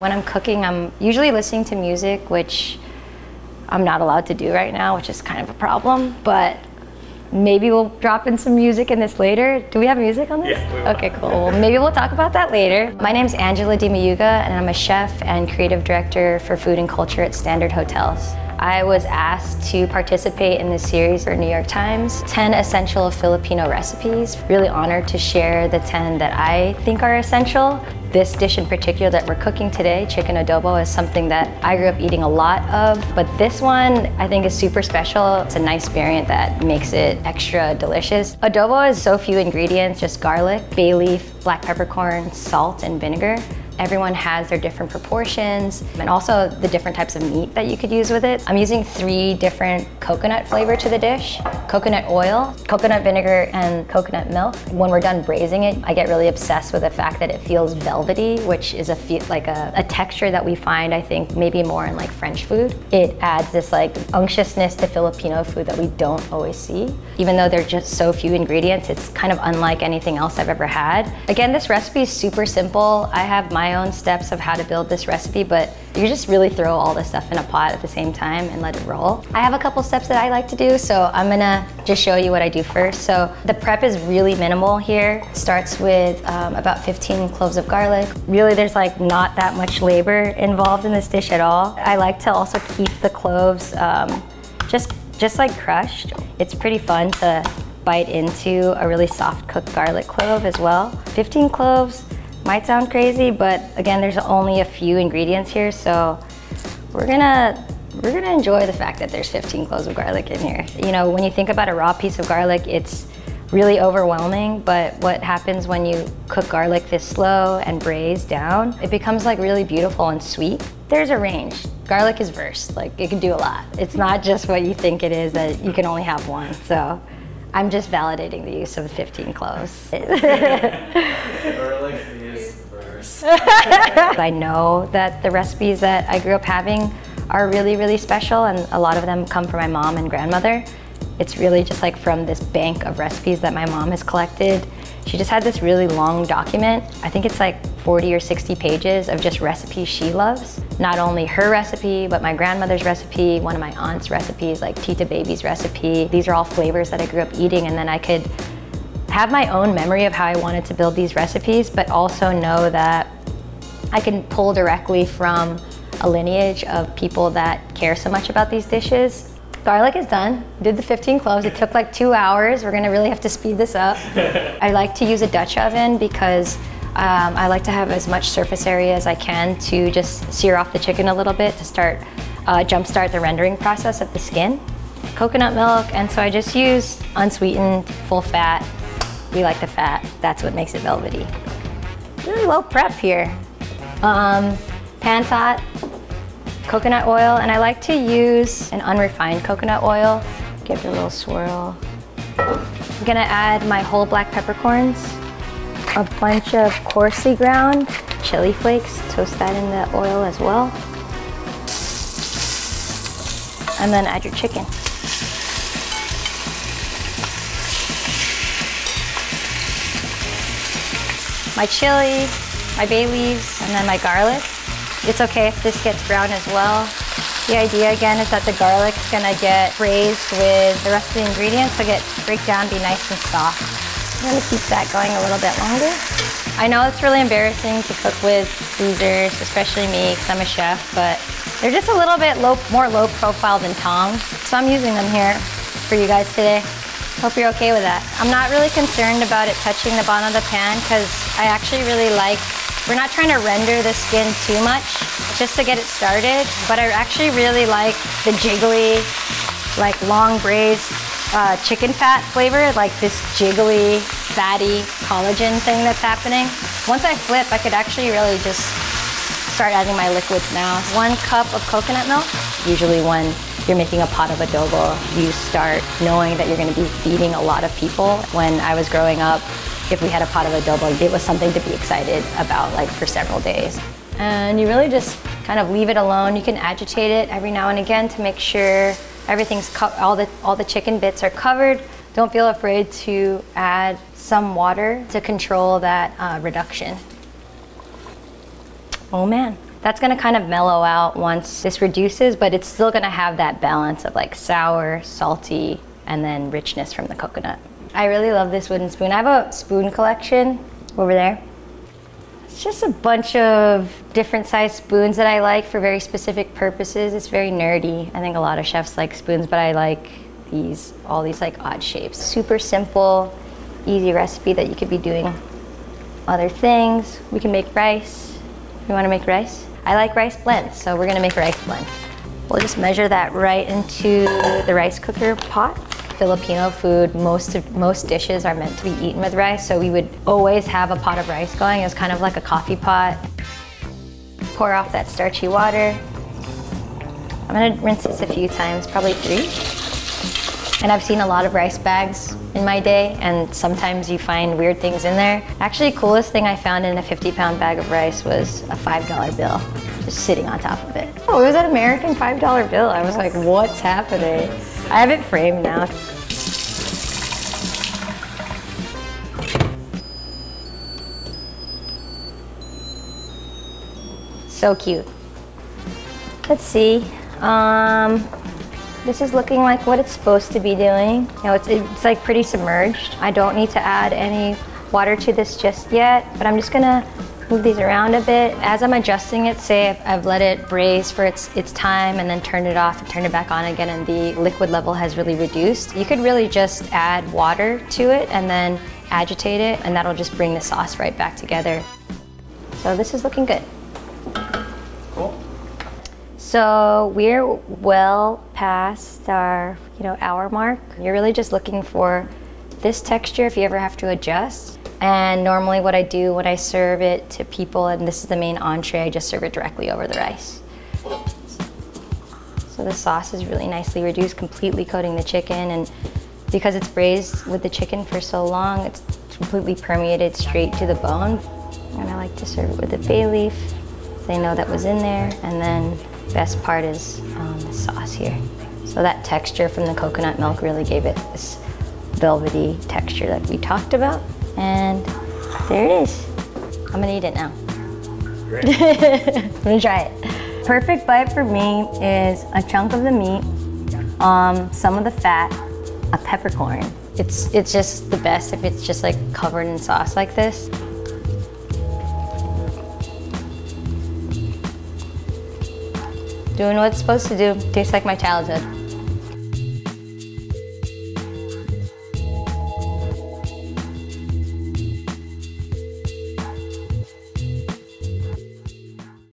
When I'm cooking, I'm usually listening to music, which I'm not allowed to do right now, which is kind of a problem, but maybe we'll drop in some music in this later. Do we have music on this? Yeah. Okay, cool. Well, maybe we'll talk about that later. My name's Angela DiMayuga, and I'm a chef and creative director for food and culture at Standard Hotels. I was asked to participate in this series for New York Times, 10 essential Filipino recipes. Really honored to share the 10 that I think are essential. This dish in particular that we're cooking today, chicken adobo, is something that I grew up eating a lot of, but this one I think is super special. It's a nice variant that makes it extra delicious. Adobo is so few ingredients, just garlic, bay leaf, black peppercorn, salt, and vinegar. Everyone has their different proportions and also the different types of meat that you could use with it. I'm using 3 different coconut flavor to the dish: coconut oil, coconut vinegar, and coconut milk. When we're done braising it, I get really obsessed with the fact that it feels velvety, which is a texture that we find, I think, maybe more in like French food. It adds this like unctuousness to Filipino food that we don't always see. Even though they're just so few ingredients, it's kind of unlike anything else I've ever had. Again, this recipe is super simple. I have my own steps of how to build this recipe, but you just really throw all this stuff in a pot at the same time and let it roll. I have a couple steps that I like to do, so I'm gonna just show you what I do first. So the prep is really minimal here. It starts with about 15 cloves of garlic. Really, there's like not that much labor involved in this dish at all. I like to also keep the cloves just like crushed. It's pretty fun to bite into a really soft cooked garlic clove as well. 15 cloves might sound crazy, but again, there's only a few ingredients here, so we're gonna enjoy the fact that there's 15 cloves of garlic in here. You know, when you think about a raw piece of garlic, it's really overwhelming, but what happens when you cook garlic this slow and braise down, it becomes like really beautiful and sweet. There's a range. Garlic is versed, like it can do a lot. It's not just what you think it is, that you can only have one, so I'm just validating the use of 15 cloves. Garlic is verse. I know that the recipes that I grew up having are really, really special, and a lot of them come from my mom and grandmother. It's really just like from this bank of recipes that my mom has collected. She just had this really long document. I think it's like 40 or 60 pages of just recipes she loves. Not only her recipe, but my grandmother's recipe, one of my aunt's recipes, like Tita Baby's recipe. These are all flavors that I grew up eating, and then I could have my own memory of how I wanted to build these recipes, but also know that I can pull directly from a lineage of people that care so much about these dishes. Garlic is done. Did the 15 cloves. It took like 2 hours. We're gonna really have to speed this up. I like to use a Dutch oven because I like to have as much surface area as I can to just sear off the chicken a little bit to jumpstart the rendering process of the skin. Coconut milk, and so I just use unsweetened, full fat. We like the fat. That's what makes it velvety. Really low prep here. Pan's hot. Coconut oil, and I like to use an unrefined coconut oil. Give it a little swirl. I'm gonna add my whole black peppercorns, a bunch of coarsely ground chili flakes, toast that in the oil as well. And then add your chicken. My chili, my bay leaves, and then my garlic. It's okay if this gets brown as well. The idea again is that the garlic's gonna get braised with the rest of the ingredients, so break down, be nice and soft. I'm gonna keep that going a little bit longer. I know it's really embarrassing to cook with tweezers, especially me, because I'm a chef, but they're just a little bit more low profile than tongs. So I'm using them here for you guys today. Hope you're okay with that. I'm not really concerned about it touching the bottom of the pan because I actually really like, we're not trying to render the skin too much, just to get it started, but I actually really like the jiggly, like long braised chicken fat flavor, like this jiggly, fatty collagen thing that's happening. Once I flip, I could actually really just start adding my liquids now. 1 cup of coconut milk. Usually when you're making a pot of adobo, you start knowing that you're gonna be feeding a lot of people. When I was growing up, if we had a pot of adobo, it was something to be excited about, like for several days. And you really just kind of leave it alone. You can agitate it every now and again to make sure everything's all the chicken bits are covered. Don't feel afraid to add some water to control that reduction. Oh man, That's gonna kind of mellow out once this reduces, but it's still gonna have that balance of like sour, salty, and then richness from the coconut. I really love this wooden spoon. I have a spoon collection over there. It's just a bunch of different sized spoons that I like for very specific purposes. It's very nerdy. I think a lot of chefs like spoons, but I like all these like odd shapes. Super simple, easy recipe that you could be doing other things. We can make rice. You wanna make rice? I like rice blends, so we're gonna make a rice blend. We'll just measure that right into the rice cooker pot. Filipino food, most dishes are meant to be eaten with rice, so we would always have a pot of rice going. It was kind of like a coffee pot. Pour off that starchy water. I'm gonna rinse this a few times, probably 3. And I've seen a lot of rice bags in my day, and sometimes you find weird things in there. Actually, the coolest thing I found in a 50-pound bag of rice was a $5 bill, just sitting on top of it. Oh, it was an American $5 bill. I was like, what's happening? I have it framed now. So cute. Let's see. This is looking like what it's supposed to be doing. You know, it's like pretty submerged. I don't need to add any water to this just yet, but I'm just gonna move these around a bit. As I'm adjusting it, say I've let it braise for its time and then turn it off and turn it back on again, and the liquid level has really reduced. You could really just add water to it and then agitate it, and that'll just bring the sauce right back together. So this is looking good. Cool. So we're well past our, hour mark. You're really just looking for this texture if you ever have to adjust. And normally what I do when I serve it to people, and this is the main entree, I just serve it directly over the rice. So the sauce is really nicely reduced, completely coating the chicken, and because it's braised with the chicken for so long, it's completely permeated straight to the bone. And I like to serve it with a bay leaf, so they know that was in there. And then best part is the sauce here. So that texture from the coconut milk really gave it this velvety texture that we talked about. And there it is. I'm gonna eat it now. Great. I'm gonna try it. Perfect bite for me is a chunk of the meat, some of the fat, a peppercorn. It's just the best if it's just like covered in sauce like this. Doing what it's supposed to do. Tastes like my childhood.